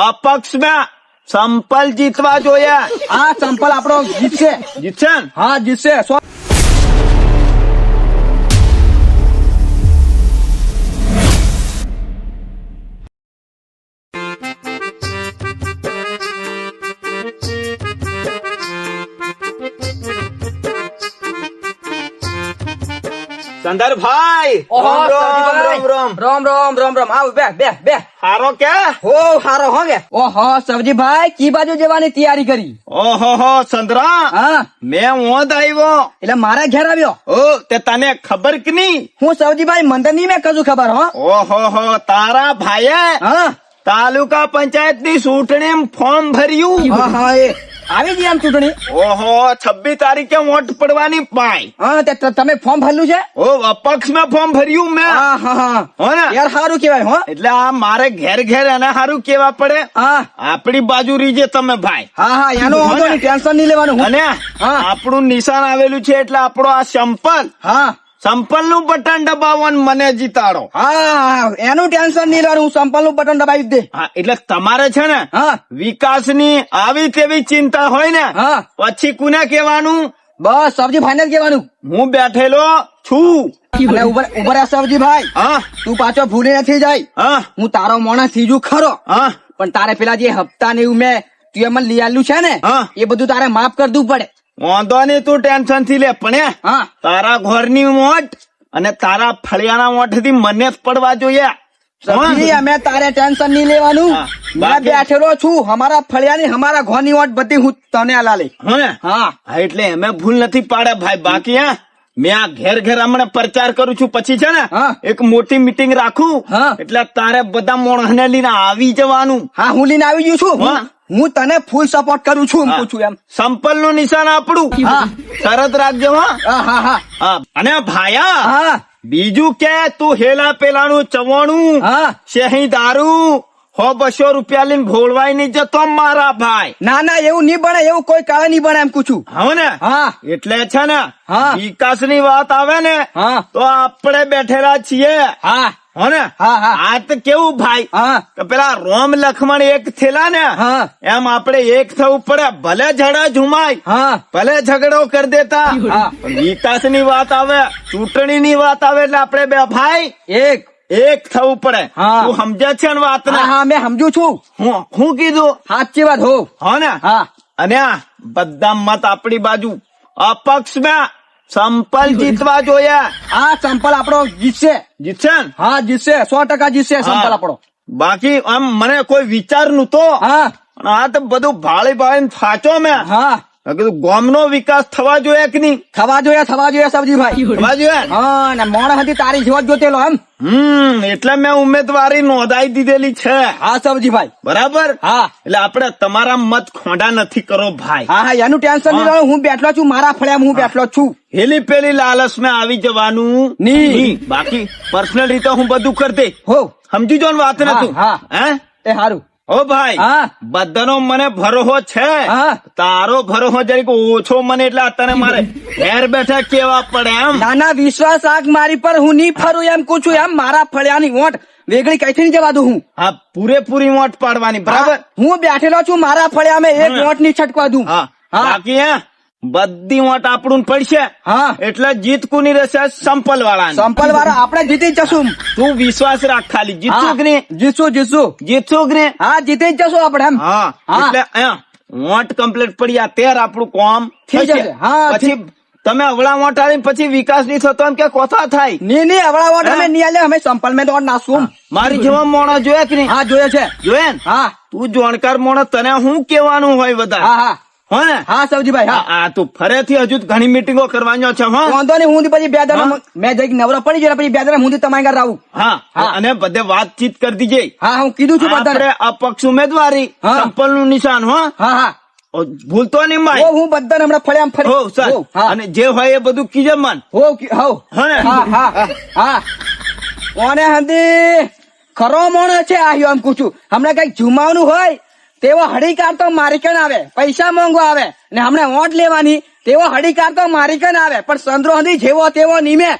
અપક્ષ માં સંપલ જીતવા જોઈએ. આ સંપલ આપણો જીતશે. જીતશે ને? હા જીતશે. સંદરભાઈ ઓહો, રોમ રોમ રોમ રામ રામ રામ. આવ બે હારો કે? હો હારો હો કે. ઓહો સબજીભાઈ કી બાજુ જવાની તૈયારી કરી? ઓહો સંદરા હા મેં ઓંધ આવ્યો. એટલે મારા ઘેર આવ્યો. ઓ તે તને ખબર કે નહીં? હું સબજીભાઈ મંદિર ની મેં કશું ખબર હો. ઓહો તારા ભાઈએ હા તાલુકા પંચાયત ની ચૂંટણી ફોર્મ ભર્યું. હા એ આવી ગઈ આમ ચૂંટણી. ઓહો 26 તારીખે વોટ પડવાની પાય. હા તે તમે ફોર્મ ભરેલું છે? ઓ અપક્ષ માં ફોર્મ ભર્યું મેં. હા હા હા હો ને? યાર સારું કેવાય હો. એટલે આ મારે ઘેર ઘેર એને સારું કેવા પડે. હા આપડી બાજુ રીજે તમે ભાઈ. હા હા એનો વાંધો નહીં, ટેન્શન નહીં લેવાનું. અને હા. આપણું નિશાન આવેલું છે એટલે આપણો આ સંપલ હા સંપલ નું બટન દબાવવાનું મને જીતાડો. હા એનું ટેન્શન નહીં લેવાનું. હું સંપલ નું બટન દબાવી દે. હા એટલે તમારે છે ને હા વિકાસની આવી તેવી ચિંતા હોય ને હા પછી કોને કહેવાનું? બસ સબજીભાઈ ને જ કહેવાનું. હું બેઠેલો છું. અને ઉભા રહ્યા સબજીભાઈ. હા તું પાછો ભૂલી નથી જાય. હા હું તારો માણસ સીજું ખરો, હા પણ તારે પેલા જે હપ્તા ને એવું મેં તું મને લઈ આલ્યું છે ને હા. એ બધું તારે માફ કરી દઉં પડે. વાંધો નહીં તું ટેન્શન થી લે. પણ હા તારા ઘરની મોટ અને તારા ફળિયાના મોટ થી મને જ પડવા જોઈએ. સબજી અમે તારે ટેન્શન નહીં લેવાનું. હા. મેં બાકી- બેઠેલો છું. અમારા ફળિયાની અમારા ઘરની ઓટ બધી હું તને આલાલી. હે ને? હા હા એટલે અમે ભૂલ નથી પાડે ભાઈ. બાકી હા મેં આ ઘેર ઘેર હમણાં પ્રચાર કરું છું. પછી છે ને હા. એક મોટી મીટિંગ રાખું. હા. એટલે તારે બધા મોણસને લઈને આવી જવાનું. હા હું લઈને આવી ગયું છું. હા. હું તને ફૂલ સપોર્ટ કરું છું. એમ પૂછું એમ. સંપલ નું નિશાન આપણું. હા. શરત રાખજો. હા હા હા હા હા. અને ભાયા હા બીજું કે તું હેલા પેલાનું ચવાણું હા શહી દારૂ 100-200 રૂપિયા લઈને ભોળવાઈ નહીં જતો મારા ભાઈ. ના ના એવું નહીં બને. એવું કોઈ કાળે નહીં બને એમ પૂછું. હવે ને હા એટલે છે ને હા. વિકાસ ની વાત આવે ને હા તો આપણે બેઠેલા છીએ. હા હો ને હા હા આ તો કેવું ભાઈ હા કે પેલા રોમ લક્ષ્મણ એક થયેલા ને હા એમ આપણે એક થવું પડે. ભલે ઝડા ઝુમાય હા ભલે ઝઘડો કરી દેતા હા. પણ વિકાસ ની વાત આવે ચૂંટણી ની વાત આવે એટલે આપણે બે ભાઈ એક થવું પડે. હા. તું સમજે છે ને વાત ને? હા હા મેં સમજુ છું. હું કીધું સાચી વાત હો. હો ને? હા અને આ બધા મત આપણી બાજુ. અપક્ષ માં સંપલ જીતવા જોઈએ. આ સંપલ આપણો જીતશે. જીતશે ને? હા જીતશે. 100% જીતશે સંપલ હા. આપણો. બાકી આમ મને કોઈ વિચાર નતો. હા અને આ તો બધું ભાળી ભાળી સાચો મેં હા કીધું ગામનો વિકાસ થવા જોઈએ કે નહીં થવા જોઈએ સબજીભાઈ. થવા જોઈએ ને? હા ને મોણ હતી તારી જોત જોતેલો એમ. એટલે મેં ઉમેદવારી નોંધાઈ દીધેલી છે. હા સબજીભાઈ. બરાબર. હા એટલે આપણે તમારા મત ખોંડા નથી કરો ભાઈ. હા હા એનું ટેન્શન નહીં લેવાનું. હું બેઠલો છું મારા ફળિયામાં. હું બેઠલો છું. હેલી પેલી લાલચ માં આવી જવાનું નહીં. બાકી પર્સનલ રીતે હું બધું કરી દે. હો સમજી જો ને વાત ને હા, તું? હા. હે એ હારું. ઓ ભાઈ હા બધાનો મને ભરોસો છે. હા. તારો ભરોસો જરીક ઓછો મને એટલે અત્યારે મારે ઘેર બેઠા કેવા પડે એમ. નાના વિશ્વાસ રાખ મારી પર. હું નહીં ફરું એમ પૂછું એમ. મારા ફળિયાની વોટ વેગળી કઈથી નહીં જવા દઉં હું. હા પૂરેપૂરી વોટ પાડવાની. બરાબર. હા, હું બેઠેલો છું મારા ફળિયામાં. એક વોટ નહીં છટકવા દઉં. હા હા. બાકી હે બધી વોટ આપણું પડશે. હા એટલે જીત કોની રહેશે? સંપલ વાળા. સંપલ વાળા આપણે જીતી જ જશું. તું વિશ્વાસ રાખ ખાલી. જીતશું કે નહીં? જીતશું જીતશું કે નહીં? હા જીતી જ જશું આપણે એમ. હા હા. એટલે વોટ કમ્પ્લીટ પડી ત્યારે આપણું કામ થઈ થશે. જશે. હા, પછી તમે અવળા વોટ આવીને પછી વિકાસ નહીં થતો એમ કે કોથા થાય. નહીં અવળા વોટ હા. અમે નહીં આલે. અમે સંપલ મેં દોડ નાખશું. મારી જેવા મોણો જોયા કે નહીં? હા જોયે છે. જોયા ને? હા તું જાણકાર મોણો તને હું કેવાનું હોય બધા. હા હા હો ને? હા સબજીભાઈ. હા આ તું ફરેથી હજુ ઘણી મીટિંગો કરવાનો છે. હા વાંધો નહીં. હું પછી બે હા. દાડા મેં જઈ નવરા પડી જાય પછી બે દાડા હું તમારી ઘર આવું. હા હા. અને બધે વાતચીત કરી દીજે. હા હું કીધું છું બધાને. આપણે અપક્ષ ઉમેદવારી હા. સંપલ નું નિશાન. હો હા હા ભૂલતો નહીં હો માય. હું બધાને હમણાં ફળિયામાં ફરી. હો સર હો, હા. અને જે હોય એ બધું કીજે મન. હો હો ને? હા હા હા ઓને હંધી ખરો મોણો છે આયો એમ પૂછું. હમણાં કઈક જુમાવનું હોય તેવો હડીકાર તો મારી કણ આવે. પૈસા માંગવા આવે ને હમણાં વોટ લેવાની તેવો હડીકાર તો મારી કણ આવે. પણ સંદ્રો હંધી જેવો તેવો નીમે.